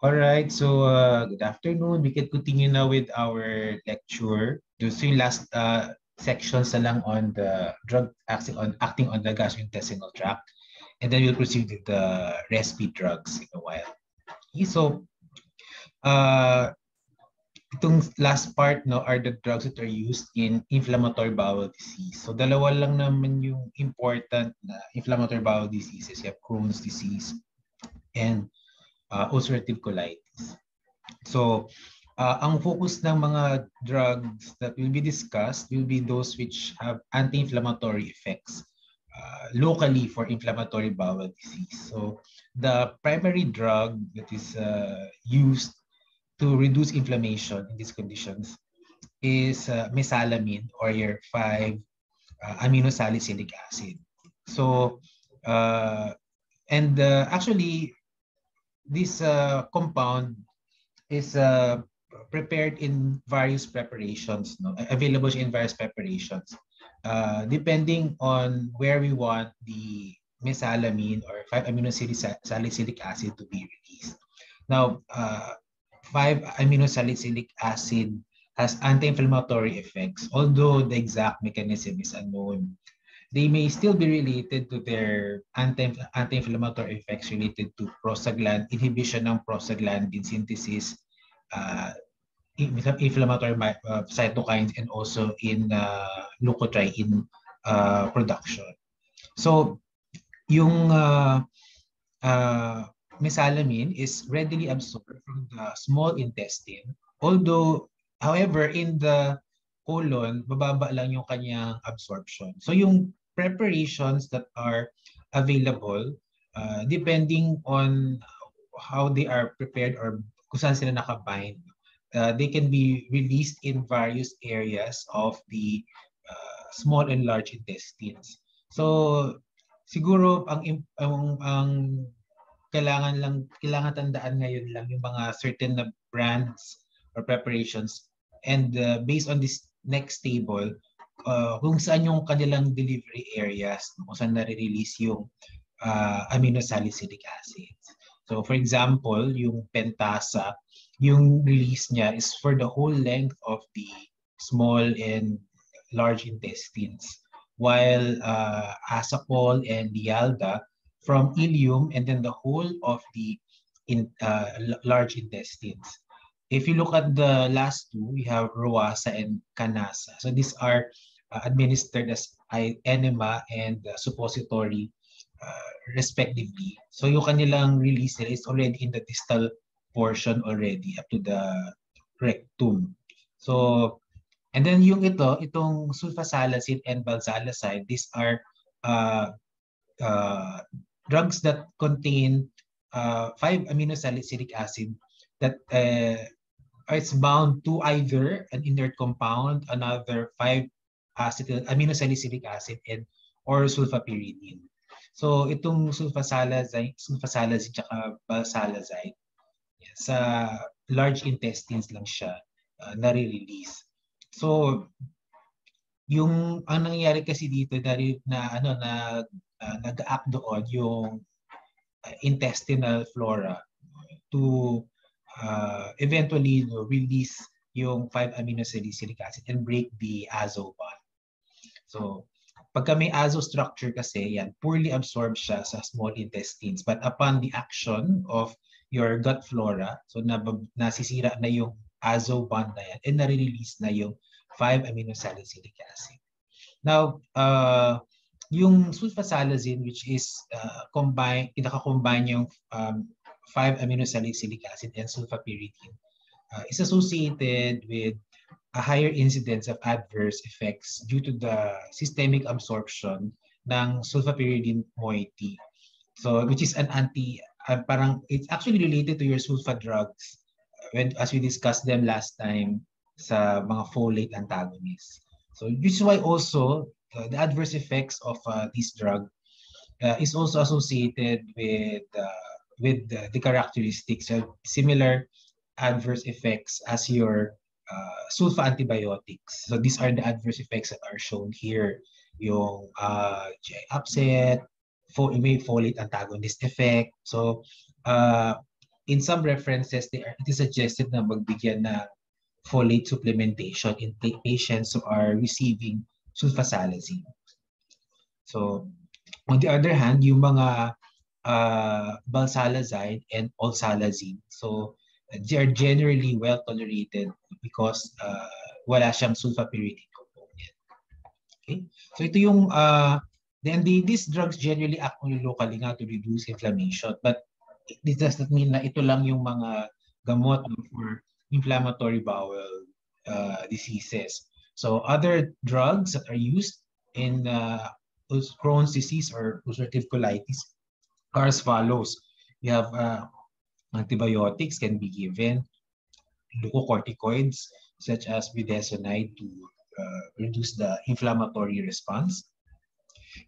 Alright, so good afternoon. We can continue now with our lecture. This yung last sections na lang on the drug acting on the gastrointestinal tract. And then we'll proceed with the respi drugs in a while. Okay, so uh, itong last part no are the drugs that are used in inflammatory bowel disease. So dalawa lang naman yung important na inflammatory bowel diseases. You have Crohn's disease and ulcerative colitis. So, ang focus ng mga drugs that will be discussed will be those which have anti-inflammatory effects locally for inflammatory bowel disease. So, the primary drug that is used to reduce inflammation in these conditions is mesalamine or your 5-aminosalicylic acid. So, actually, this compound is prepared in various preparations, no? Available in various preparations. Depending on where we want the mesalamine or 5-aminosalicylic acid to be released. Now, 5-aminosalicylic acid has anti-inflammatory effects, although the exact mechanism is unknown. They may still be related to their anti-inflammatory effects related to inhibition ng prostaglandin synthesis, inflammatory cytokines, and also in leukotriene production. So, yung mesalamine is readily absorbed from the small intestine, however, in the colon, bababa lang yung kanyang absorption. So yung preparations that are available, depending on how they are prepared or kung saan sila nakabind, they can be released in various areas of the small and large intestines. So siguro ang kailangan tandaan ngayon lang yung mga certain na brands or preparations, and based on this next table, kung saan yung kanilang delivery areas, kung saan nare-release yung aminosalicylic acids. So for example, yung Pentasa, yung release niya is for the whole length of the small and large intestines, while Asacol and Lialda from ileum and then the whole of the large intestines. If you look at the last two, we have Roasa and Canasa. So these are administered as enema and suppository respectively. So yung kanilang release nila is already in the distal portion already up to the rectum. So, and then itong sulfasalazine and valsalazide, these are drugs that contain 5-aminosalicylic acid that is bound to either an inert compound, another 5-aminosalicylic acid, or sulfapyridine. So itong sulfasalazine tsaka valsalazide, sa large intestines lang siya nare-release. So ang nangyayari kasi dito nag-act doon yung intestinal flora to eventually release yung 5-aminosalicylic acid and break the azo bond. So pagka may azo structure kasi, yan, poorly absorbed siya sa small intestines. But upon the action of your gut flora, so nasisira na yung azo bond na yan and nare-release na yung 5-aminosalicylic acid. Now, yung sulfasalazine, which is pinaka-combine yung 5-aminosalicylic acid and sulfapyridine, is associated with a higher incidence of adverse effects due to the systemic absorption ng sulfapyridine moiety. So, which is an it's actually related to your sulfa drugs as we discussed them last time sa mga folate antagonists. So, this is why also the adverse effects of this drug is also associated with the characteristics of similar adverse effects as your sulfa antibiotics. So these are the adverse effects that are shown here. Yung GI upset, may folate antagonist effect. So in some references, it is suggested na magbigyan na folate supplementation in patients who are receiving sulfasalazine. So, on the other hand, yung mga valsalazine and oxalazine, so they are generally well tolerated because wala siyang sulfapyridine component. Okay? So ito yung, these drugs generally act only locally nga to reduce inflammation, but this does not mean na ito lang yung mga gamot for inflammatory bowel diseases. So other drugs that are used in Crohn's disease or ulcerative colitis are as follows. We have antibiotics can be given, glucocorticoids such as budesonide to reduce the inflammatory response.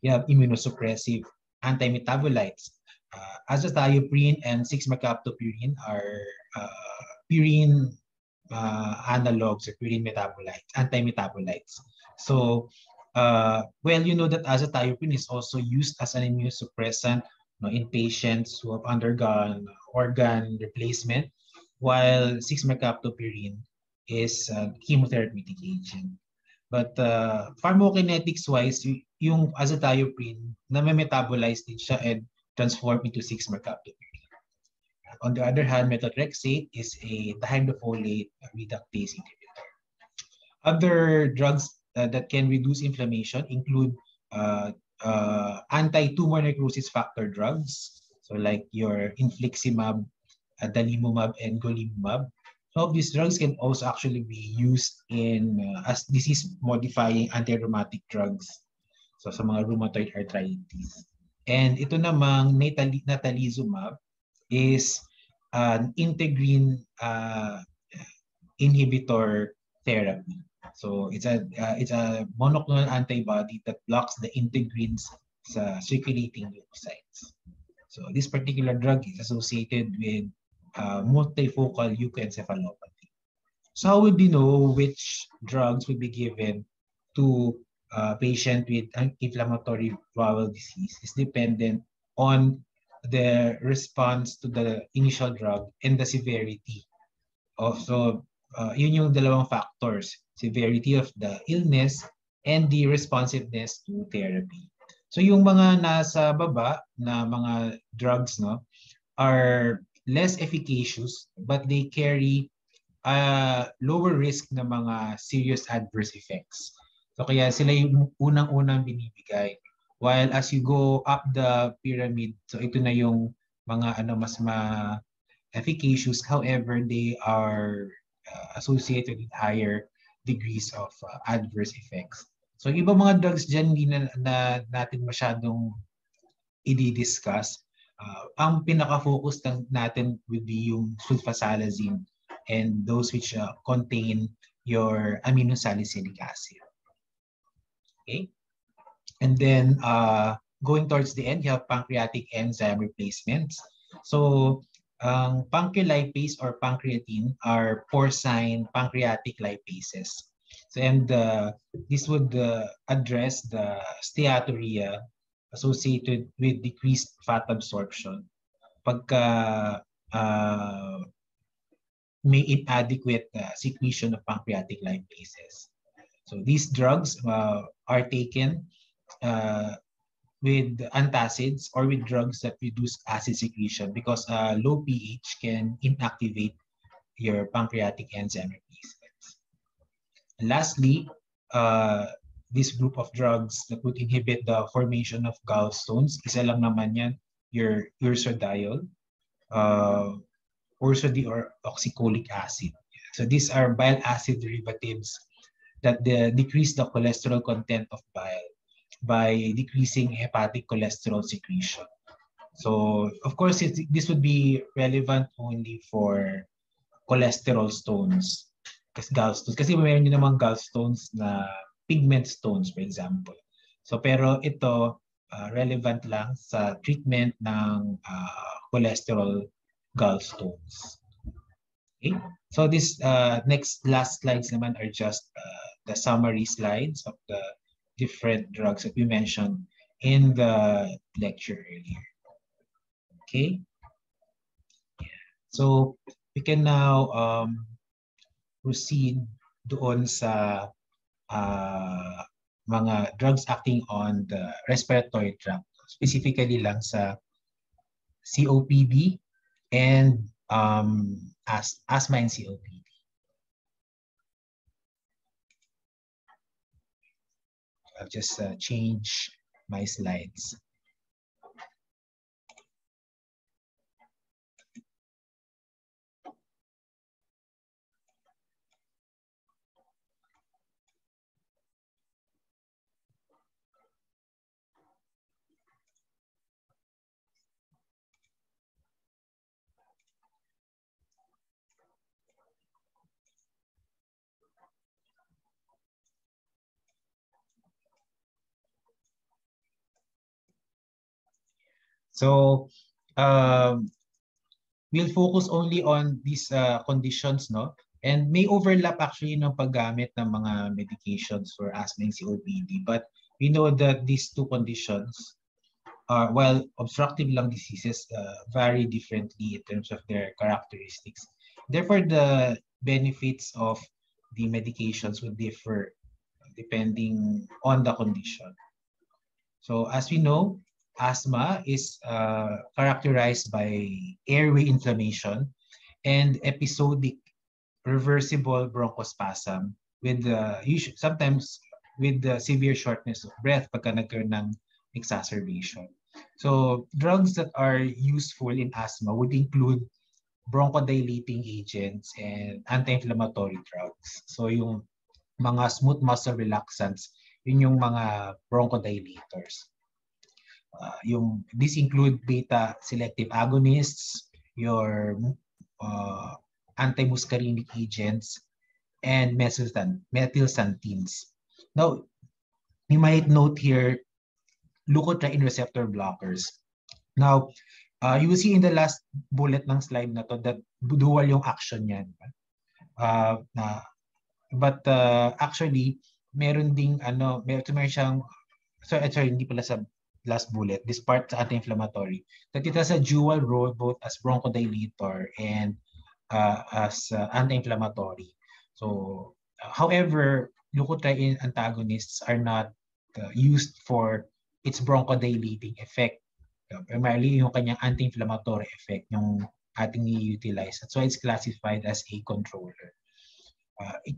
You have immunosuppressive antimetabolites. Azathioprine and 6-mercaptopurine are purine analogs or purine metabolites, antimetabolites. So, well, you know that azathioprine is also used as an immunosuppressant in patients who have undergone organ replacement, while 6-mercaptopurine is a chemotherapeutic agent. But pharmacokinetics-wise, yung azathioprine na may metabolize din siya and transform into 6-mercaptopurine. On the other hand, methotrexate is a dihydrofolate reductase inhibitor. Other drugs that can reduce inflammation include anti-tumor necrosis factor drugs, so like your infliximab, adalimumab, and golimumab. Some of these drugs can also actually be used in as disease-modifying anti-rheumatic drugs, so sa mga rheumatoid arthritis. And ito namang natalizumab is an integrin inhibitor therapy. So it's a monoclonal antibody that blocks the integrins sa circulating leukocytes. So this particular drug is associated with multifocal leukoencephalopathy. So how would you know which drugs would be given to a patient with inflammatory bowel disease? Is dependent on the response to the initial drug and the severity. Also, yun yung dalawang factors, severity of the illness and the responsiveness to therapy. So yung mga nasa baba na mga drugs are less efficacious but they carry lower risk na mga serious adverse effects. So kaya sila yung unang-unang binibigay. While as you go up the pyramid, so ito na yung mga mas efficacious, however, they are associated with higher degrees of adverse effects. So iba mga drugs dyan hindi na natin masyadong i-discuss. Ang pinaka-focus natin would be yung sulfasalazine and those which contain your aminosalicylic acid. Okay? And then going towards the end, you have pancreatic enzyme replacements. So pancrelipase or pancreatine are porcine pancreatic lipases. So, and this would address the steatorrhea associated with decreased fat absorption pagka may inadequate secretion of pancreatic lipases. So these drugs are taken with antacids or with drugs that reduce acid secretion because low pH can inactivate your pancreatic enzyme replacements. And lastly, this group of drugs that would inhibit the formation of gallstones, isa lang naman yan, your ursodiol, ursodiol or oxycholic acid. So these are bile acid derivatives that decrease the cholesterol content of bile by decreasing hepatic cholesterol secretion. So, of course, this would be relevant only for cholesterol stones, gallstones. Kasi mayroon din namang gallstones na pigment stones, for example. So, pero ito, relevant lang sa treatment ng cholesterol gallstones. Okay? So, this last slides naman are just the summary slides of the different drugs that we mentioned in the lecture earlier. Okay? Yeah. So we can now proceed doon sa mga drugs acting on the respiratory tract, specifically lang sa COPD and asthma and COPD. I'll just change my slides. So we'll focus only on these conditions, no? And may overlap actually ng paggamit ng mga medications for asthma and COPD. But we know that these two conditions, while obstructive lung diseases, vary differently in terms of their characteristics. Therefore, the benefits of the medications would differ depending on the condition. So as we know, asthma is characterized by airway inflammation and episodic reversible bronchospasm with sometimes with the severe shortness of breath pagka nagkaroon ng exacerbation. So drugs that are useful in asthma would include bronchodilating agents and anti-inflammatory drugs. So yung mga smooth muscle relaxants, yun yung mga bronchodilators. These include beta selective agonists, your anti-muscarinic agents, and methylxanthines. Now, you might note here leukotriene receptor blockers. Now, you will see in the last bullet ng slide na to that dual yung action yan. But actually, meron ding meron siyang, sorry, hindi pala sa last bullet, this part sa anti-inflammatory, that it has a dual role both as bronchodilator and as anti-inflammatory. So, however, leukotriene antagonists are not used for its bronchodilating effect. Primarily, yung kanyang anti-inflammatory effect, yung ating i-utilize. That's why it's classified as a controller.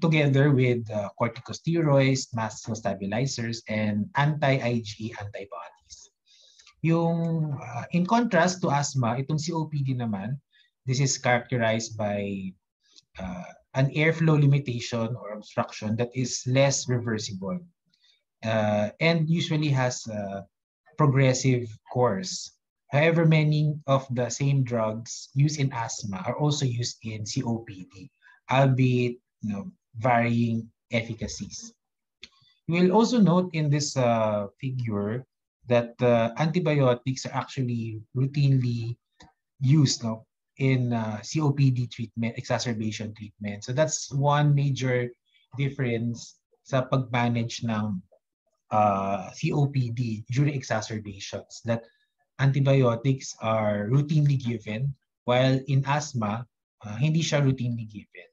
Together with corticosteroids, mast cell stabilizers, and anti-IgE antibodies. In contrast to asthma, itong COPD naman, this is characterized by an airflow limitation or obstruction that is less reversible and usually has a progressive course. However, many of the same drugs used in asthma are also used in COPD, albeit varying efficacies. You will also note in this figure that antibiotics are actually routinely used in COPD treatment, exacerbation treatment. So that's one major difference sa pag-manage ng COPD during exacerbations, that antibiotics are routinely given, while in asthma, hindi siya routinely given.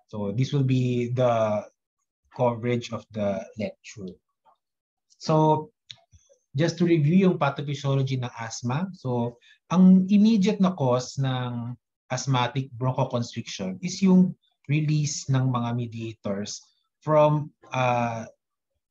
So this will be the coverage of the lecture. So just to review yung pathophysiology ng asthma. So ang immediate na cause ng asthmatic bronchoconstriction is yung release ng mga mediators from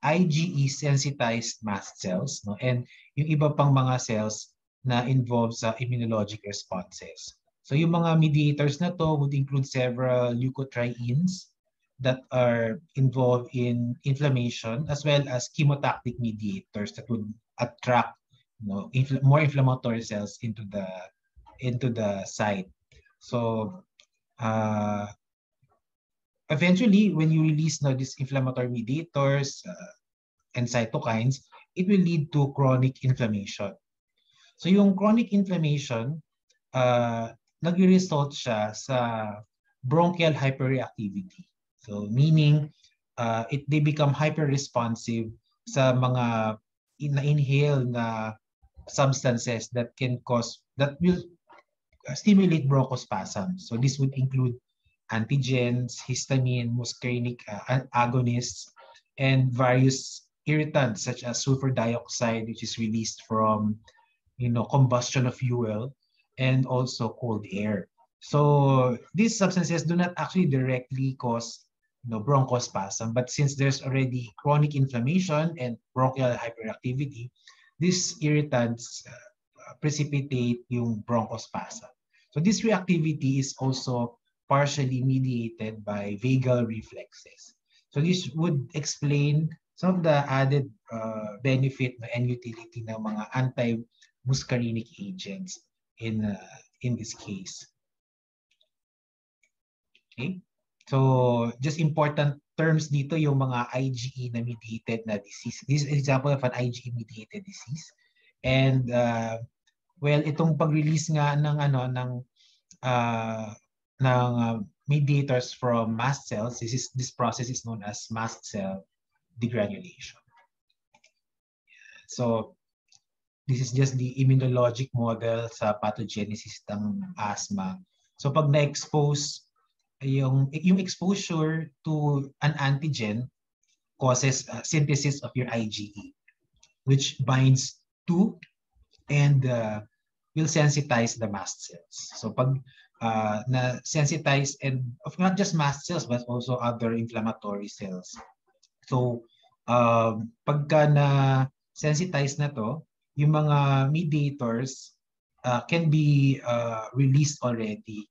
IgE sensitized mast cells, and yung iba pang mga cells na involved sa immunologic responses. So yung mga mediators na to would include several leukotrienes that are involved in inflammation, as well as chemotactic mediators that would attract more inflammatory cells into the site. So eventually, when you release these inflammatory mediators and cytokines, it will lead to chronic inflammation. So yung chronic inflammation, nag-result siya sa bronchial hyperreactivity. So meaning, they become hyper-responsive sa mga na-inhale na substances that will stimulate bronchospasm. So this would include antigens, histamine, muscarinic agonists, and various irritants such as sulfur dioxide, which is released from combustion of fuel, and also cold air. So these substances do not actually directly cause bronchospasm, but since there's already chronic inflammation and bronchial hyperactivity, these irritants precipitate yung bronchospasm. So this reactivity is also partially mediated by vagal reflexes. So this would explain some of the added benefit and utility ng mga anti-muscarinic agents in this case. Okay? So just important terms dito yung mga IgE na mediated na disease. This is an example of an IgE mediated disease. And well, itong pag-release nga ng mediators from mast cells, this process is known as mast cell degranulation. So this is just the immunologic model sa pathogenesis ng asthma. So pag na-expose yung exposure to an antigen causes synthesis of your IgE, which binds to and will sensitize the mast cells. So pag na-sensitize, and of not just mast cells but also other inflammatory cells. So pagka na-sensitize na to, yung mga mediators can be released already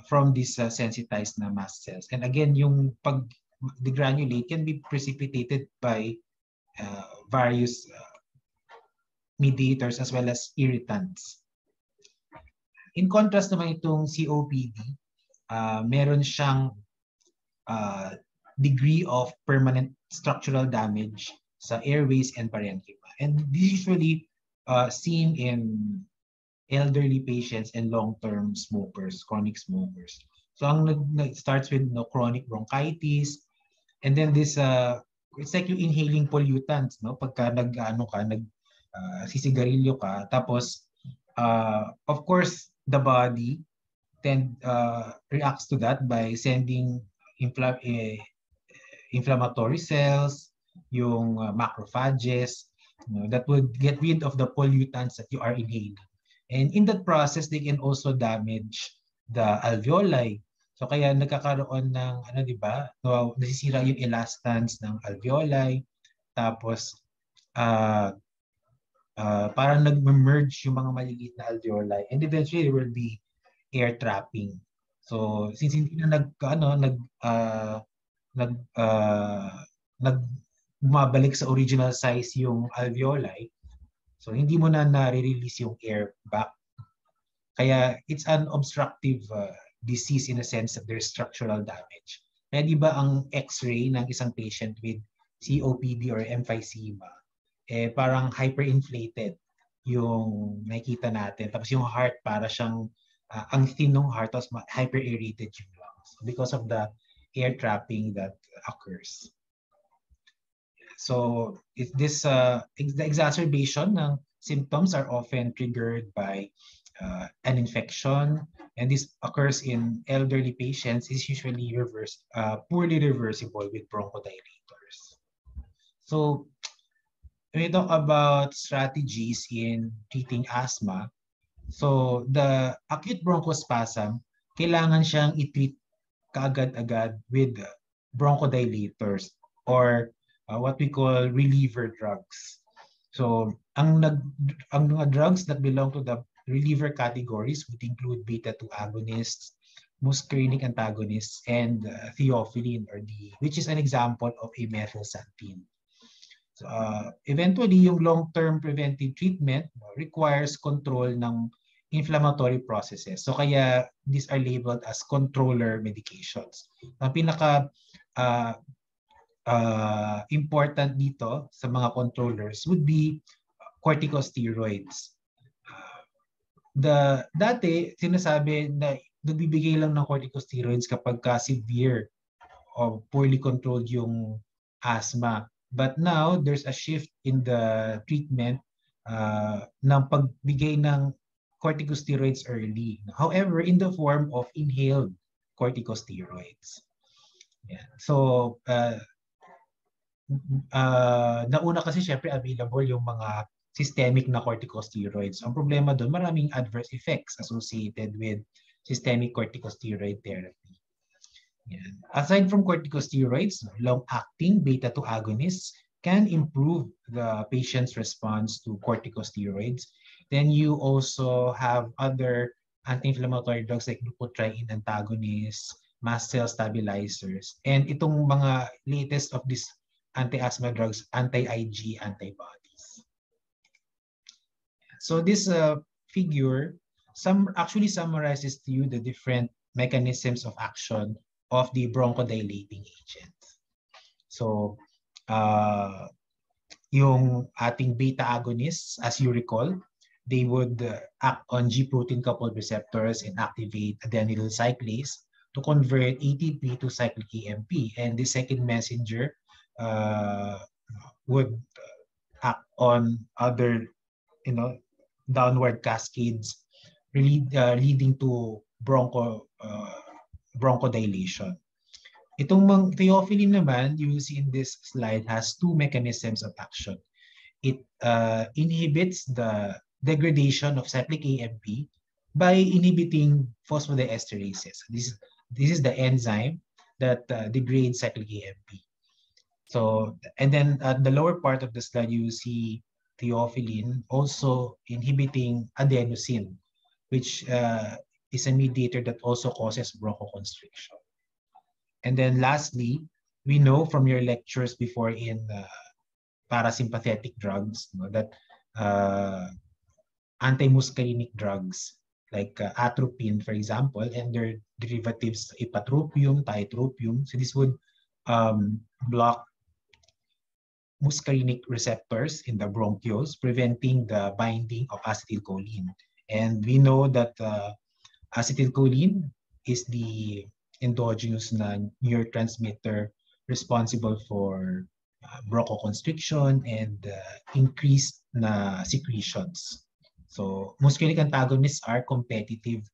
from these sensitized na mast cells. And again, yung pag-degranulate can be precipitated by various mediators as well as irritants. In contrast naman itong COPD, meron siyang degree of permanent structural damage sa airways and parenchyma. And this usually seen in elderly patients and long-term smokers, chronic smokers. So it starts with chronic bronchitis, and then this it's like you inhaling pollutants, pagka sisigarilyo ka, tapos of course the body then reacts to that by sending inflammatory cells, yung macrophages, that would get rid of the pollutants that you are inhaling. And in that process, they can also damage the alveoli. So kaya nagkakaroon ng nasisira yung elastance ng alveoli, tapos parang nag-merge yung mga maliliit na alveoli, and eventually there will be air trapping. So since hindi na bumabalik sa original size yung alveoli, so hindi mo na nare-release yung air back. Kaya it's an obstructive disease in a sense that there's structural damage. Kaya di ba ang x-ray ng isang patient with COPD or emphysema, parang hyperinflated yung nakikita natin. Tapos yung heart, para siyang ang thin ng heart, tapos hyper-aerated yung lungs because of the air trapping that occurs. So the exacerbation ng symptoms are often triggered by an infection, and this occurs in elderly patients. Is usually poorly reversible with bronchodilators. So when we talk about strategies in treating asthma, so the acute bronchospasm, kailangan siyang i-treat kaagad-agad with bronchodilators or what we call reliever drugs. So ang mga drugs that belong to the reliever categories would include beta-2 agonists, muscarinic antagonists, and theophylline, which is an example of a methylxanthine. So eventually, yung long-term preventive treatment requires control ng inflammatory processes. So kaya these are labeled as controller medications. Ang pinaka important dito sa mga controllers would be corticosteroids. Dati, sinasabi na nagbibigay lang ng corticosteroids kapag severe or poorly controlled yung asthma. But now, there's a shift in the treatment ng pagbigay ng corticosteroids early. However, in the form of inhaled corticosteroids. Yeah. So, nauna kasi syempre available yung mga systemic na corticosteroids. Ang problema doon, maraming adverse effects associated with systemic corticosteroid therapy. Yan. Aside from corticosteroids, long-acting beta-2 agonists can improve the patient's response to corticosteroids. Then you also have other anti-inflammatory drugs like leukotriene antagonists, mast cell stabilizers, and itong mga latest of these anti-asthma drugs, anti-IG antibodies. So this figure actually summarizes to you the different mechanisms of action of the bronchodilating agent. So yung ating beta agonists, as you recall, they would act on G protein coupled receptors and activate adenylyl cyclase to convert ATP to cyclic AMP. And the second messenger would act on other, downward cascades, really leading to bronchodilation. Itong theophylline naman, you will see in this slide, has two mechanisms of action. It inhibits the degradation of cyclic AMP by inhibiting phosphodiesterases. This is the enzyme that degrades cyclic AMP. So, and then at the lower part of the slide, you see theophylline also inhibiting adenosine, which is a mediator that also causes bronchoconstriction. And then lastly, we know from your lectures before in parasympathetic drugs, that antimuscarinic drugs like atropine, for example, and their derivatives, ipratropium, tiotropium. So this would block muscarinic receptors in the bronchioles, preventing the binding of acetylcholine. And we know that acetylcholine is the endogenous neurotransmitter responsible for bronchoconstriction and increased na secretions. So muscarinic antagonists are competitive,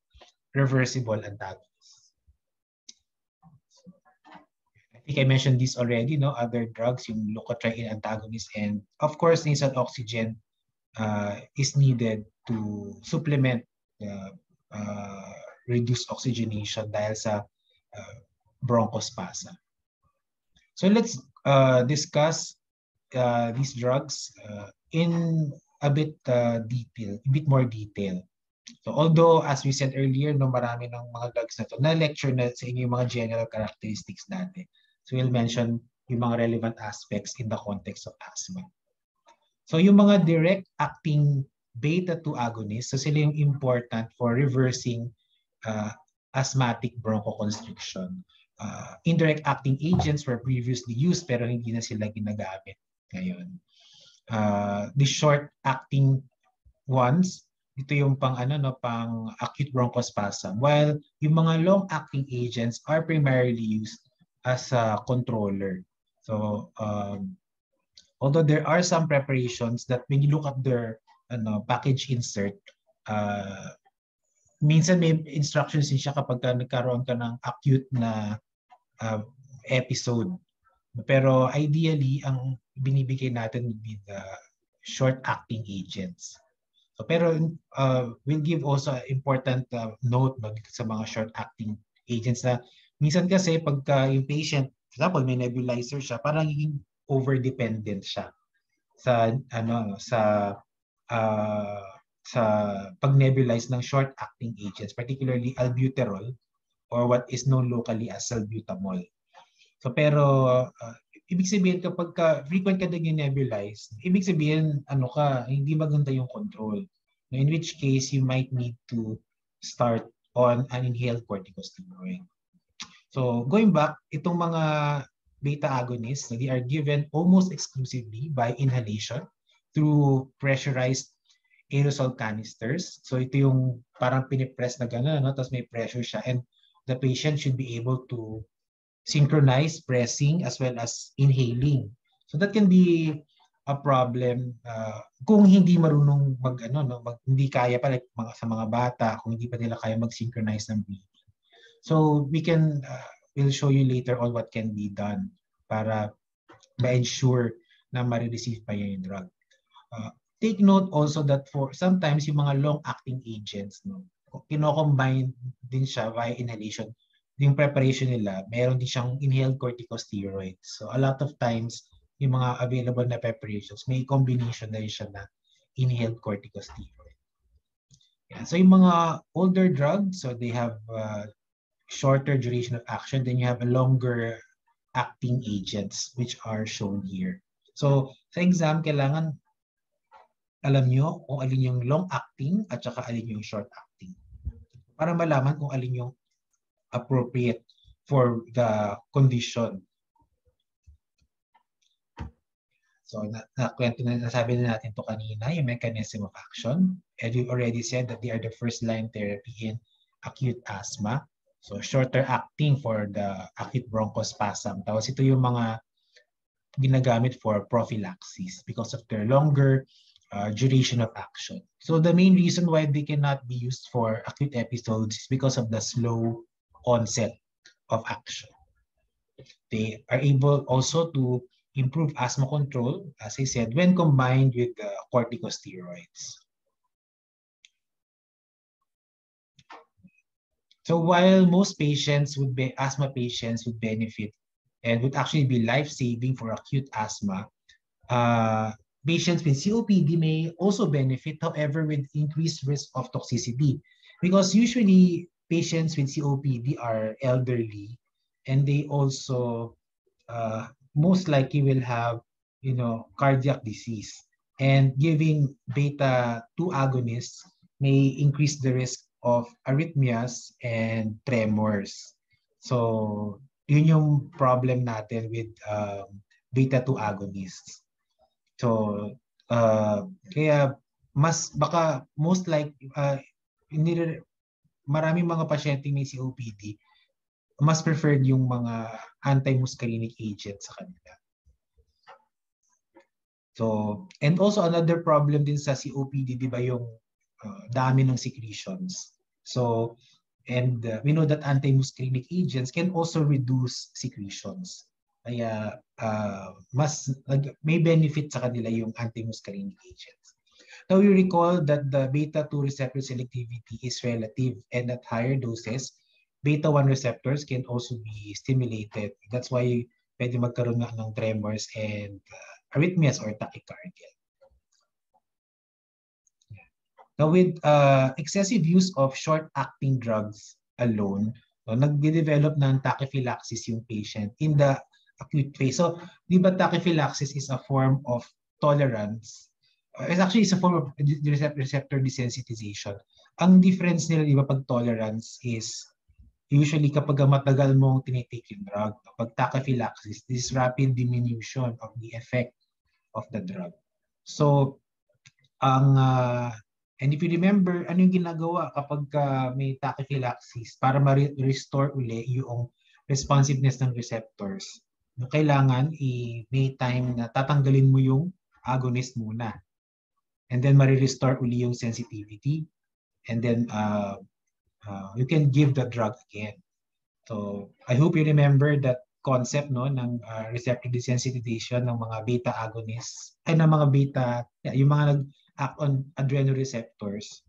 reversible antagonists. I think I mentioned this already, other drugs, yung leukotriene antagonists, and of course, nasal oxygen is needed to supplement reduced oxygenation dahil sa bronchospasm. So let's discuss these drugs in a bit more detail. So although, as we said earlier, marami ng mga drugs na to, na-lecture na sa inyo yung mga general characteristics natin. So we'll mention yung mga relevant aspects in the context of asthma. So yung mga direct-acting beta-2 agonists, so sila yung important for reversing asthmatic bronchoconstriction. Indirect acting agents were previously used pero hindi na sila ginagamit ngayon. The short acting ones, ito yung pang acute bronchospasm, while yung mga long acting agents are primarily used as a controller. So although there are some preparations that when you look at their package insert, minsan may instructions din siya kapag nagkaroon ka ng acute na episode. Pero ideally, ang binibigay natin would be the short-acting agents. So, pero we'll give also important note dito sa mga short-acting agents na minsan kasi pagka yung patient, for example, may nebulizer siya, parang nagiging over-dependent siya sa sa pag-nebulize ng short-acting agents, particularly albuterol or what is known locally as salbutamol. So pero ibig sabihin kapag frequent ka din nebulize, ibig sabihin hindi maganda yung control. In which case you might need to start on an inhaled corticosteroid. So going back, itong mga beta agonists, they are given almost exclusively by inhalation through pressurized aerosol canisters. So ito yung parang pinipress na gano'n, tapos may pressure siya, and the patient should be able to synchronize pressing as well as inhaling. So that can be a problem kung hindi marunong hindi kaya pa like sa mga bata, kung hindi pa nila kaya mag-synchronize ng breathing. So we can we'll show you later on what can be done para ma-ensure na ma-receive pa yung drug. Take note also that for sometimes yung mga long-acting agents, no, kino-combine din siya via inhalation. Yung preparation nila, meron din siyang inhaled corticosteroids. So a lot of times, yung mga available na preparations, may combination na rin siya na inhaled corticosteroid. Yeah. So yung mga older drugs, so they have shorter duration of action. Then you have a longer acting agents, which are shown here. So sa exam, kailangan alam nyo kung alin yung long-acting at saka alin yung short-acting. Para malaman kung alin yung appropriate for the condition. So, nasabi na natin to kanina, yung mechanism of action. And you already said that they are the first-line therapy in acute asthma. So, shorter acting for the acute bronchospasm. Tapos ito yung mga ginagamit for prophylaxis because of their longer duration of action. So the main reason why they cannot be used for acute episodes is because of the slow onset of action. They are able also to improve asthma control, as I said, when combined with the corticosteroids. So while most asthma patients would benefit and would actually be life-saving for acute asthma, patients with COPD may also benefit, however, with increased risk of toxicity. Because usually patients with COPD are elderly and they also most likely will have, cardiac disease. And giving beta-2 agonists may increase the risk of arrhythmias and tremors. So, yun yung problem natin with beta-2 agonists. So, kaya most like maraming mga pasyenteng may COPD, mas preferred yung mga anti-muscarinic agent sa kanila. So, and also another problem din sa COPD, di ba, yung dami ng secretions. So, and we know that anti-muscarinic agents can also reduce secretions. Kaya may benefit sa kanila yung anti-muscarinic agents. Now we recall that the beta-2 receptor selectivity is relative, and at higher doses, beta-1 receptors can also be stimulated. That's why pwede magkaroon nga ng tremors and arrhythmias or tachycardia. Now with excessive use of short-acting drugs alone, nagde-develop ng tachyphylaxis yung patient in the acute phase. So, di ba tachyphylaxis is a form of tolerance? It's a form of receptor desensitization. Ang difference nila, di ba, pag tolerance is usually kapag matagal mong tinitake yung drug. Pag tachyphylaxis, this rapid diminution of the effect of the drug. So, and if you remember, ano yung ginagawa kapag may tachyphylaxis para ma-restore uli yung responsiveness ng receptors? Kailangan may time na tatanggalin mo yung agonist muna. And then ma-restore uli yung sensitivity. And then you can give the drug again. So I hope you remember that concept ng receptor desensitization ng mga beta agonists ay ng mga yung mga nag-act on adrenoreceptors,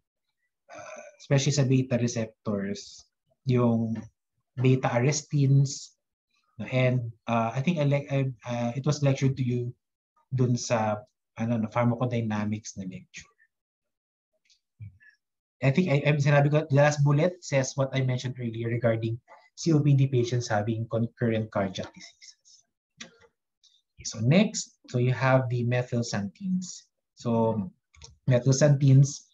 especially sa beta receptors, yung beta arrestins, and I think it was lectured to you dun sa pharmacodynamics na lecture. I think sinabi ko, the last bullet says what I mentioned earlier regarding COPD patients having concurrent cardiac diseases. Okay, so next, so you have the methylxanthines. So methylxanthines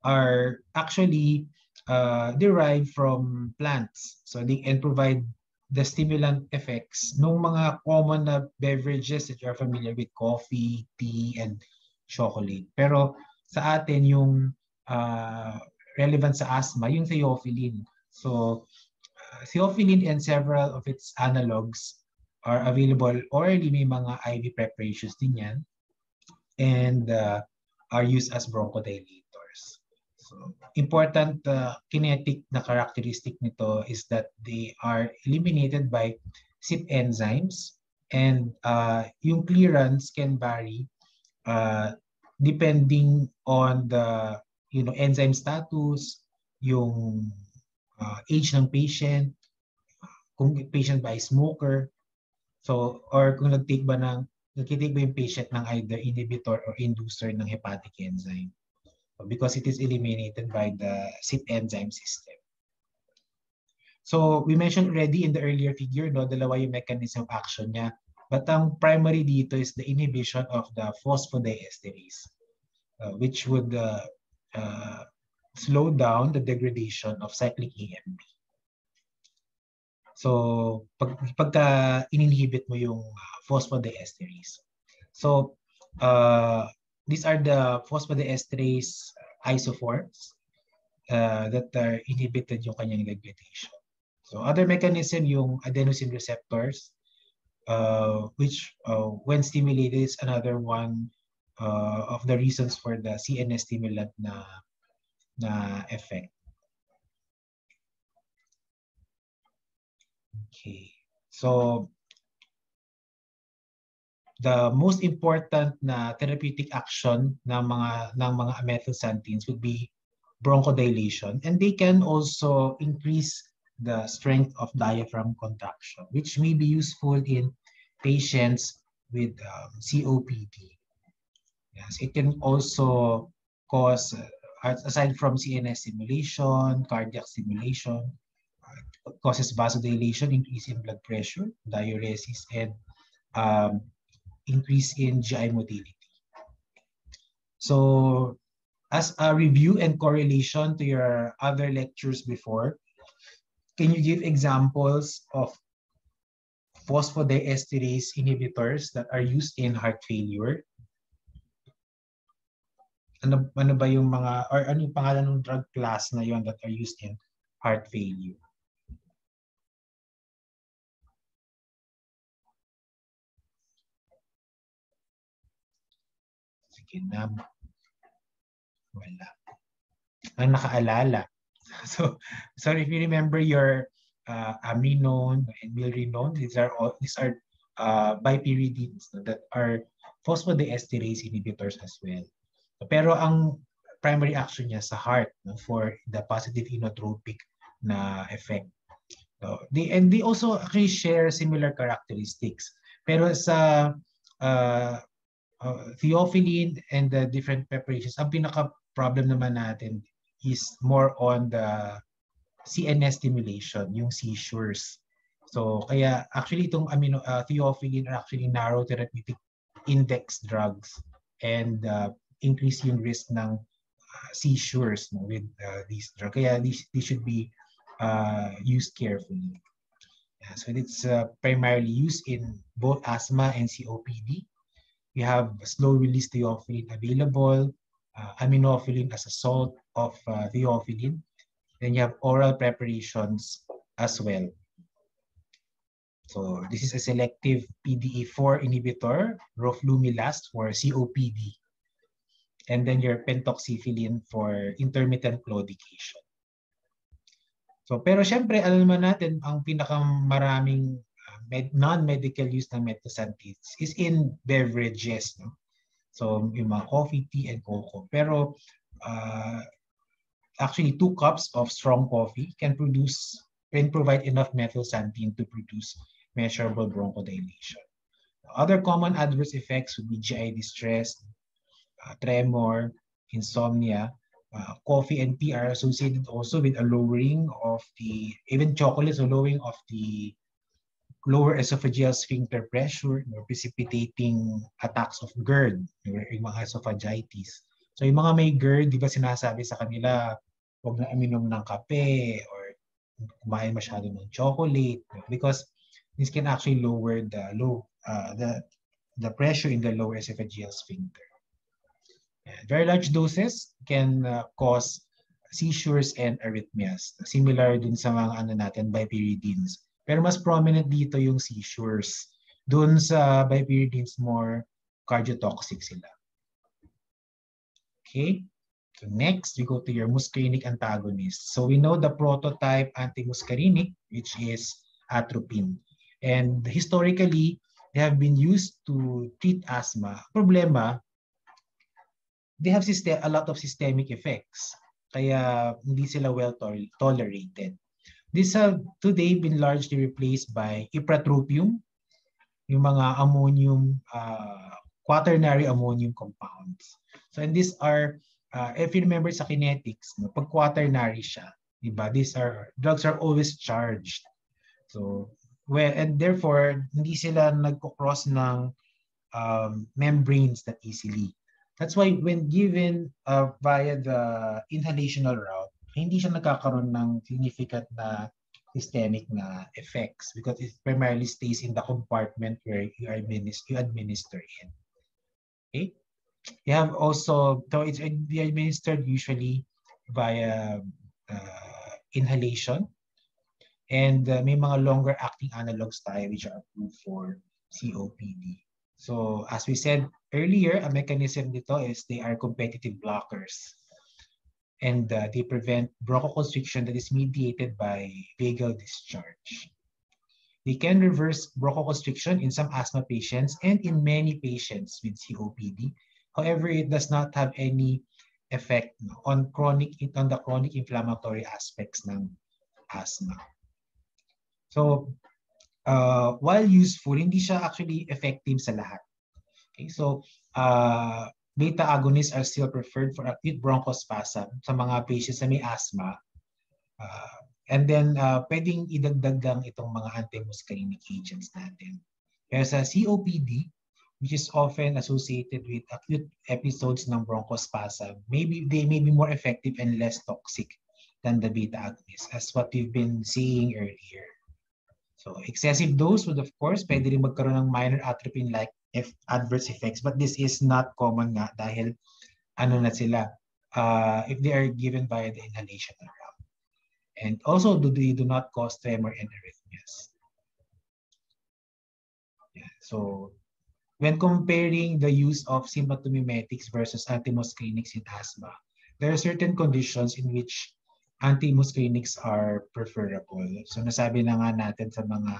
are actually derived from plants. So they can provide the stimulant effects ng mga common na beverages that you're familiar with, coffee, tea, and chocolate. Pero sa atin, yung relevant sa asthma, yung theophylline. So theophylline and several of its analogs are available orally. May mga IV preparations din yan. and are used as bronchodilators. So, important kinetic na characteristic nito is that they are eliminated by CYP enzymes, and yung clearance can vary depending on the enzyme status, yung age ng patient, kung patient ba ay smoker, so or kung nagtake ba yung patient ng either inhibitor or inducer ng hepatic enzyme. Because it is eliminated by the CYP enzyme system. So we mentioned already in the earlier figure, no, dalawa yung mechanism of action niya. But ang primary dito is the inhibition of the phosphodiesterase, which would slow down the degradation of cyclic AMP. So pagka inhibit mo yung phosphodiesterase. So these are the phosphodiesterase isoforms that are inhibited yung kanyang degradation. So other mechanism yung adenosine receptors, which when stimulated is another one of the reasons for the CNS stimulant na effect. Okay. So the most important na therapeutic action ng mga amethylxanthines would be bronchodilation, and they can also increase the strength of diaphragm contraction, which may be useful in patients with COPD. Yes, it can also cause, aside from CNS stimulation, cardiac stimulation, causes vasodilation, increase in blood pressure, diuresis, and increase in GI motility. So as a review and correlation to your other lectures before, can you give examples of phosphodiesterase inhibitors that are used in heart failure? Ano ba yung mga, or ano yung pangalan ng drug class na yon that are used in heart failure? Sige na. Wala. Ang nakaalala. So if you remember your aminone and milrinone, these are bipyridines that are phosphodiesterase inhibitors as well. Pero ang primary action niya sa heart, no, for the positive inotropic na effect. So, they also actually share similar characteristics. Pero sa theophylline and the different preparations, ang pinaka-problem naman natin is more on the CNS stimulation, yung seizures. So kaya actually itong theophylline are actually narrow therapeutic index drugs, and increase yung risk ng seizures, no, with these drugs. Kaya these should be used carefully. Yeah, so it's primarily used in both asthma and COPD. We have slow release theophylline available, aminophylline as a salt of theophylline. Then you have oral preparations as well. So this is a selective PDE4 inhibitor, roflumilast for COPD. And then your pentoxifylline for intermittent claudication. So pero syempre alam naman natin ang pinakamaraming non-medical use ng methylxanthines is in beverages, no? So yung mga coffee, tea, and cocoa. Pero actually 2 cups of strong coffee can provide enough methylxanthine to produce measurable bronchodilation. Other common adverse effects would be GI distress, tremor, insomnia. Coffee and tea are associated also with a lowering of even chocolates, a lowering of the lower esophageal sphincter pressure, precipitating attacks of GERD, yung mga esophagitis. So yung mga may GERD, di ba sinasabi sa kanila, huwag na uminom ng kape or kumain masyado ng chocolate, because this can actually lower the pressure in the lower esophageal sphincter. Very large doses can cause seizures and arrhythmias. Similar dun sa mga bipyridines. Pero mas prominent dito yung seizures. Dun sa bipyridines, more cardiotoxic sila. Okay. So next, we go to your muscarinic antagonist. So we know the prototype antimuscarinic, which is atropine. And historically, they have been used to treat asthma. Problema, they have a lot of systemic effects. Kaya hindi sila well tolerated. These have today been largely replaced by ipratropium, yung mga ammonium, quaternary ammonium compounds. So and these are, if you remember sa kinetics, no, pag quaternary siya, diba? Drugs are always charged. So, and therefore, hindi sila nagko-cross ng membranes that easily. That's why when given via the inhalational route, hindi siya nagkakaroon ng significant na systemic na effects because it primarily stays in the compartment where you administer it. Okay? You have also, so it's administered usually via inhalation, and may mga longer acting analogs tayo which are approved for COPD. So as we said earlier, a mechanism dito is they are competitive blockers. And they prevent bronchoconstriction that is mediated by vagal discharge. They can reverse bronchoconstriction in some asthma patients and in many patients with COPD. However, it does not have any effect on the chronic inflammatory aspects ng asthma. So, while useful, hindi siya actually effective sa lahat. Okay, so beta agonists are still preferred for acute bronchospasm sa mga patients na may asthma. And then, pwedeng idagdag lang itong mga antimuscarinic agents natin. Pero sa COPD, which is often associated with acute episodes ng bronchospasm, they may be more effective and less toxic than the beta agonists, as what we've been seeing earlier. So, excessive dose would, of course, pwede rin magkaroon ng minor atropine-like adverse effects, but this is not common nga dahil ano na sila, if they are given via the inhalation route. And also, they do not cause tremor and arrhythmias. Yeah. So, when comparing the use of sympathomimetics versus antimuscarinics in asthma, there are certain conditions in which antimuscarinics are preferable. So, nasabi na nga natin sa mga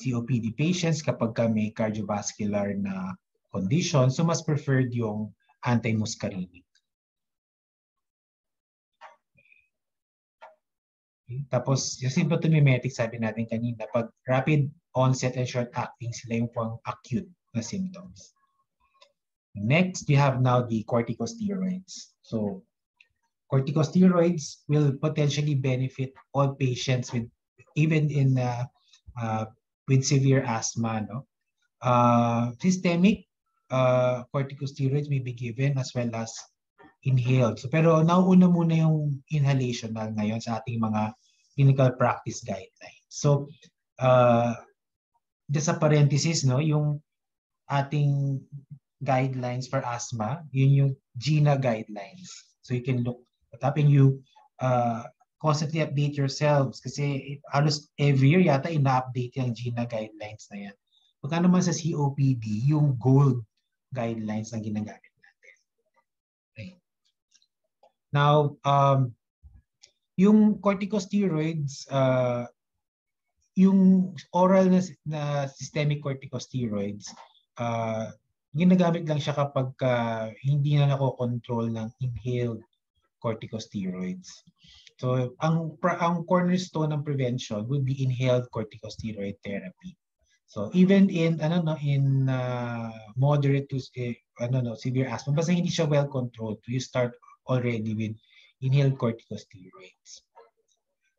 COPD patients kapag may cardiovascular na condition, so mas preferred yung antimuscarinic. Okay. Tapos, yung symptomimetic, sabi natin kanina, pag rapid onset and short acting, sila yung pang acute na symptoms. Next, we have now the corticosteroids. So, corticosteroids will potentially benefit all patients with, even in with severe asthma, no? Systemic corticosteroids may be given as well as inhaled. So, pero nauuna muna yung inhalational ngayon sa ating mga clinical practice guidelines. So, just a parenthesis, no, yung ating guidelines for asthma, yun yung GINA guidelines. So you can look at up and you constantly update yourselves kasi halos every year yata ina-update yung GINA guidelines na yan. Pagka naman sa COPD, yung GOLD guidelines ang ginagamit natin. Okay. Now, yung corticosteroids, yung oral na systemic corticosteroids, ginagamit lang siya kapag hindi na nakokontrol ng inhaled corticosteroids. So, ang cornerstone ng prevention would be inhaled corticosteroid therapy. So, even in moderate to severe asthma, basta hindi siya well controlled, you start already with inhaled corticosteroids.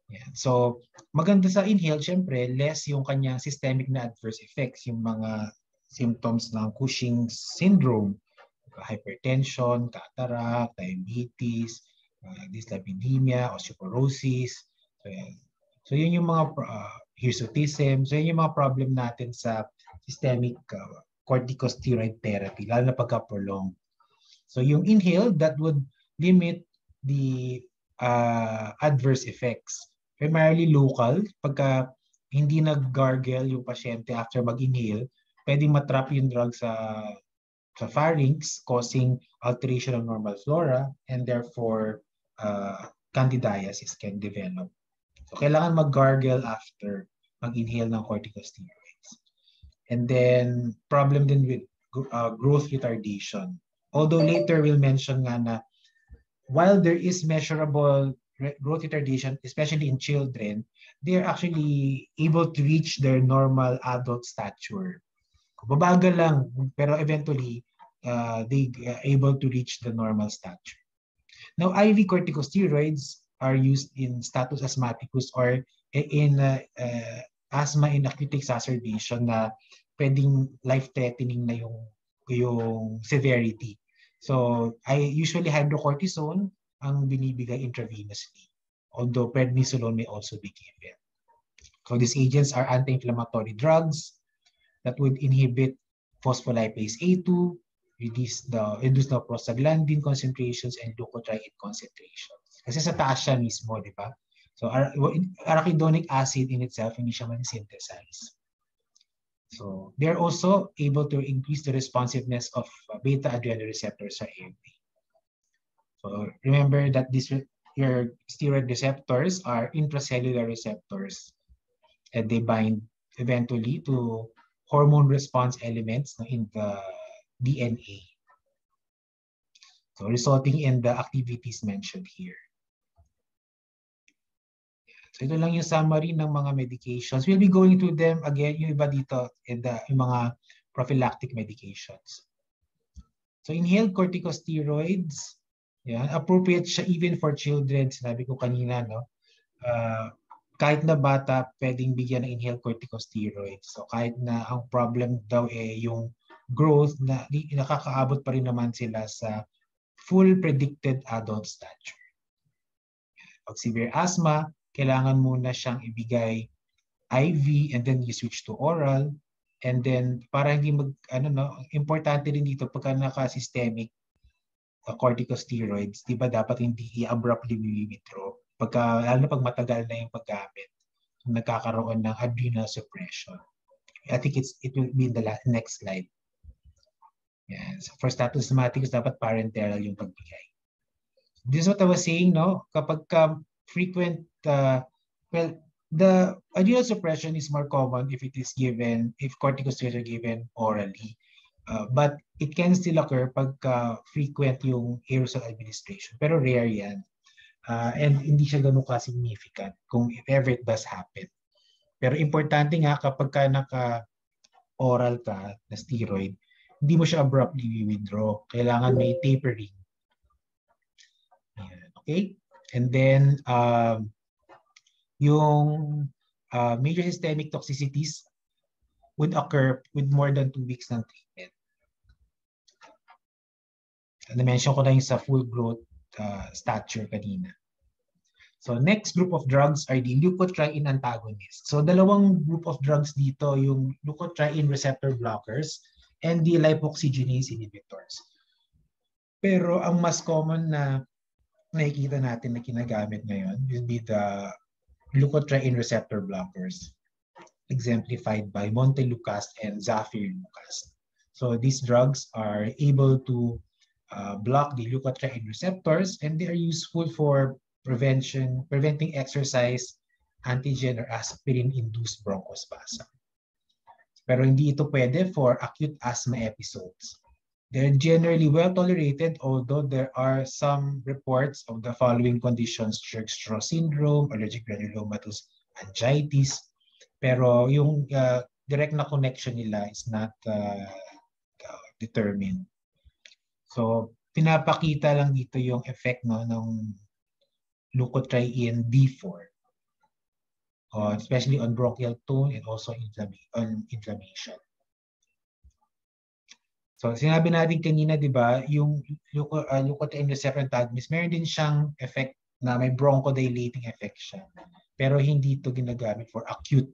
Yeah. So, maganda sa inhaled, syempre, less yung kanyang systemic na adverse effects, yung mga symptoms ng Cushing's syndrome, hypertension, cataract, diabetes, dyslipidemia, osteoporosis. So yun yung mga hirsutism. So yun yung mga problem natin sa systemic corticosteroid therapy, lalo na pagka-prolonged. So yung inhaled, that would limit the adverse effects. Primarily local, pagka hindi nag-gargle yung pasyente after mag-inhale, pwedeng matrap yung drug sa sa pharynx, causing alteration of normal flora, and therefore candidiasis can develop. So kailangan mag-gargle after mag-inhale ng corticosteroids. And then problem din with growth retardation. Although later we'll mention nga na while there is measurable growth retardation, especially in children, they're actually able to reach their normal adult stature. Babagal lang, pero eventually, they are able to reach the normal stature. Now, IV corticosteroids are used in status asthmaticus or in asthma in acute exacerbation na pwedeng life-threatening na yung severity. So, usually hydrocortisone ang binibigay intravenously, although prednisolone may also be given. So, these agents are anti-inflammatory drugs that would inhibit phospholipase A2, reduce the prostaglandin concentrations and leukotriene concentrations. Kasi sa taas siya mismo, di ba? So arachidonic acid in itself, hindi siya man-synthesize. So they're also able to increase the responsiveness of beta adrenal receptors sa airway. So remember that your steroid receptors are intracellular receptors, and they bind eventually to hormone response elements in the DNA. So resulting in the activities mentioned here. So ito lang yung summary ng mga medications. We'll be going through them again, yung iba dito, yung mga prophylactic medications. So inhaled corticosteroids, yan, appropriate siya even for children. Sinabi ko kanina, no? Kahit na bata, pwedeng bigyan ng inhaled corticosteroids. So kahit na ang problem daw yung growth, na nakakaabot pa rin naman sila sa full predicted adult stature. Pag severe asthma, kailangan muna siyang ibigay IV and then you switch to oral. And then para hindi importante rin dito pagka naka-systemic corticosteroids, di ba dapat hindi i-abruptly withdraw. Lalo na pag matagal na yung paggamit, nagkakaroon ng adrenal suppression. I think it will be in the next slide. Yeah. So for status asthmaticus, dapat parenteral yung pagbigay. This is what I was saying, no? Kapag frequent, the adrenal suppression is more common if corticosteroids are given orally. But it can still occur pag frequent yung aerosol administration. Pero rare yan. And hindi siya ganun ka-significant kung if ever it does happen. Pero importante nga kapag naka-oral ka na steroid, hindi mo siya abruptly withdraw. Kailangan may tapering. Okay? And then, yung major systemic toxicities would occur with more than 2 weeks ng treatment. Na-mention ko na yung sa full growth stature kanina. So next group of drugs are the leukotriene antagonists. So dalawang group of drugs dito, yung leukotriene receptor blockers and the lipoxygenase inhibitors. Pero ang mas common na nakikita natin na kinagamit ngayon will be the leukotriene receptor blockers, exemplified by Montelukast and Zafirlukast. So these drugs are able to block the leukotriene receptors, and they are useful for preventing exercise, antigen, or aspirin-induced bronchospasm. Pero hindi ito pwede for acute asthma episodes. They're generally well tolerated, although there are some reports of the following conditions: Churg-Strauss syndrome, allergic granulomatous angiitis. Pero yung direct na connection nila is not determined. So pinapakita lang dito yung effect ng leukotriene D4, especially on bronchial tone and also on inflammation. So sinabi natin kanina, di ba, yung leukotriene receptor antagonist, meron din siyang effect na may bronchodilating effect siya. Pero hindi ito ginagamit for acute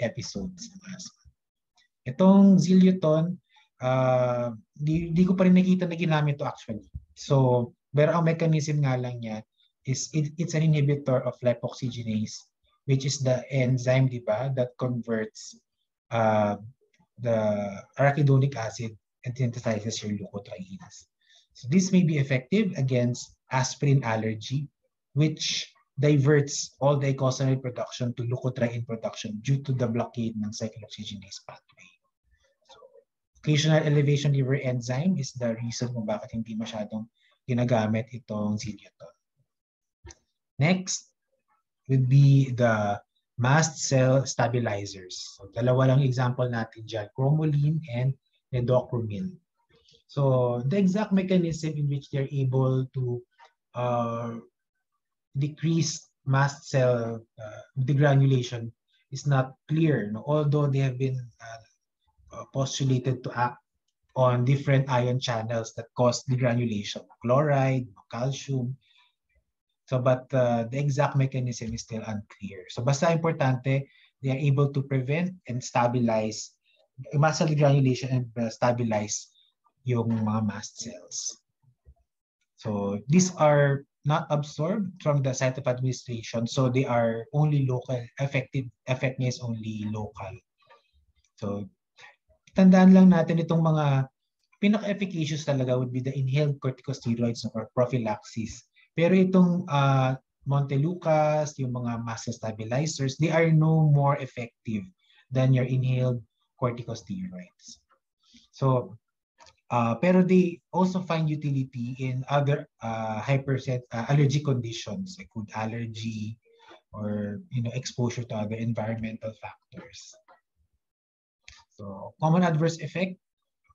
episodes ng asthma. Itong Zileuton, di ko pa rin nakita na ginamit ito actually. So, pero ang mechanism nga lang niya is it's an inhibitor of lipoxygenase, which is the enzyme, di ba, that converts the arachidonic acid and synthesizes your leukotrienes. So this may be effective against aspirin allergy, which diverts all the eicosanoid production to leukotriene production due to the blockade ng cyclooxygenase pathway. So, occasional elevation liver enzyme is the reason kung bakit hindi masyadong ginagamit itong Xilioton. Next would be the mast cell stabilizers. So, dalawa lang example natin dyan, cromolyn and nedocromil. So the exact mechanism in which they're able to decrease mast cell degranulation is not clear, no? Although they have been postulated to act on different ion channels that cause degranulation, chloride, calcium. So, but the exact mechanism is still unclear. So basta importante, they are able to prevent and stabilize mast cell degranulation and stabilize yung mga mast cells. So these are not absorbed from the site of administration, so they are only local, effect niya is only local. So tandaan lang natin itong mga pinaka-efficacious talaga would be the inhaled corticosteroids or prophylaxis. Pero itong Montelukast, yung mga mast cell stabilizers, they are no more effective than your inhaled corticosteroids. So pero they also find utility in other allergic conditions like food allergy or exposure to other environmental factors. So common adverse effect,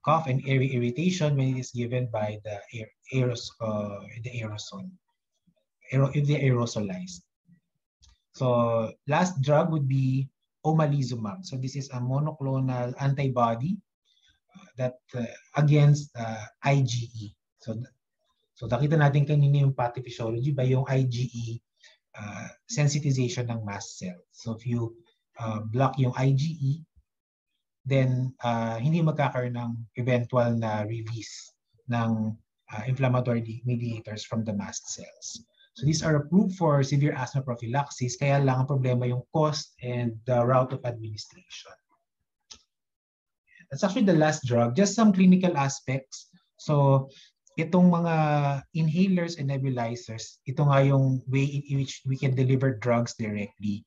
cough and airway irritation when it is given by the aerosol, if they aerosolized. So last drug would be omalizumab. So this is a monoclonal antibody that against IgE. So nakita natin kanina yung pathophysiology by yung IgE sensitization ng mast cell. So if you block yung IgE, then hindi magkakaroon ng eventual na release ng inflammatory mediators from the mast cells. So these are approved for severe asthma prophylaxis, kaya lang ang problema yung cost and the route of administration. That's actually the last drug, just some clinical aspects. So itong mga inhalers and nebulizers, ito nga yung way in which we can deliver drugs directly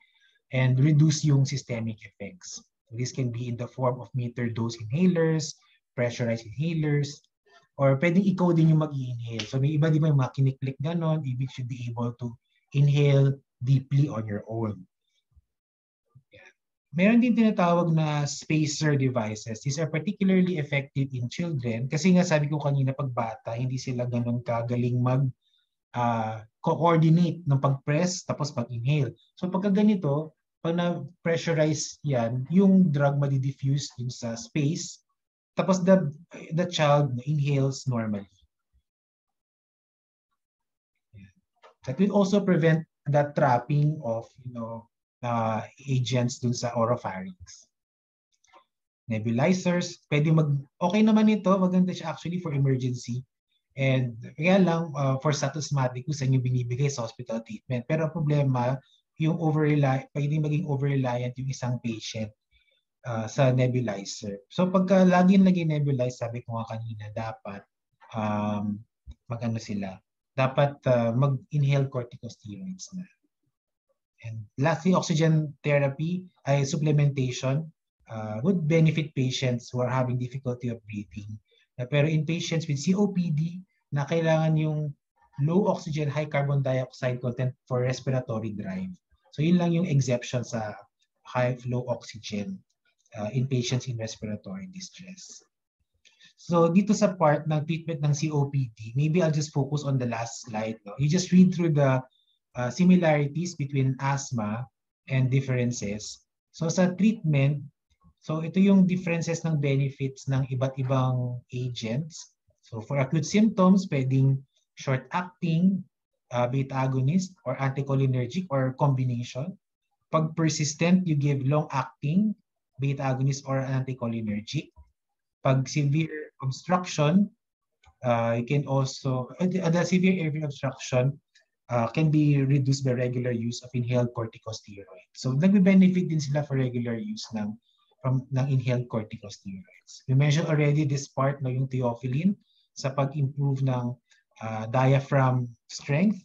and reduce yung systemic effects. This can be in the form of metered dose inhalers, pressurized inhalers, or pwedeng ikaw din yung mag-i-inhale. So may iba di ba yung mga kiniklik ganon, you should be able to inhale deeply on your own. Meron din tinatawag na spacer devices. These are particularly effective in children kasi nga sabi ko kanina pag bata, hindi sila ganun kagaling coordinate ng pag-press tapos pag-inhale. So pagka ganito, pag na-pressurize yan, yung drug madi-diffuse dun sa space tapos the child inhales normally. That will also prevent that trapping of agents dun sa oropharynx. Nebulizers, okay naman ito, maganda siya actually for emergency. And kaya lang for status matic kung saan yung binibigay sa hospital treatment. Pero ang problema, yung pwedeng maging over-reliant yung isang patient sa nebulizer. So pagka laging nebulize, sabi ko nga kanina, dapat dapat mag-inhale corticosteroids na. And lastly, oxygen therapy, supplementation would benefit patients who are having difficulty of breathing. Pero in patients with COPD, na kailangan yung low oxygen, high carbon dioxide content for respiratory drive. So yun lang yung exception sa high low oxygen in patients in respiratory distress. So dito sa part ng treatment ng COPD, maybe I'll just focus on the last slide. No? You just read through the similarities between asthma and differences. So sa treatment, so ito yung differences ng benefits ng iba't ibang agents. So for acute symptoms, pwedeng short-acting, beta agonist, or anticholinergic, or combination. Pag persistent, you give long-acting, beta agonist, or anticholinergic. Pag severe obstruction, you can also, the severe airway obstruction, can be reduced by regular use of inhaled corticosteroid. So nagbe-benefit din sila for regular use ng from ng inhaled corticosteroids. We mentioned already this part na yung theophylline sa pag-improve ng diaphragm strength.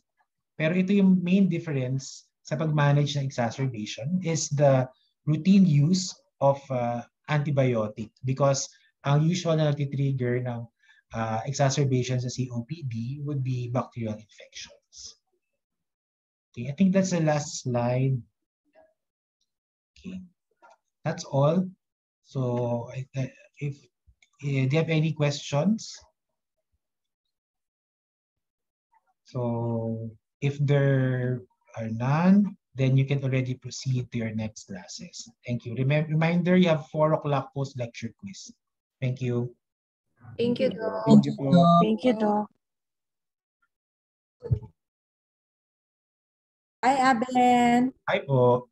Pero ito yung main difference sa pag-manage ng exacerbation is the routine use of antibiotic because ang usual na nagtitrigger ng exacerbation sa COPD would be bacterial infections. Okay, I think that's the last slide. Okay, that's all. So if do you have any questions? So if there are none, then you can already proceed to your next classes. Thank you. Reminder, you have 4 o'clock post-lecture quiz. Thank you. Thank you, Doc. Thank you po. Thank you, Doc. Hi, Aben. Hi po.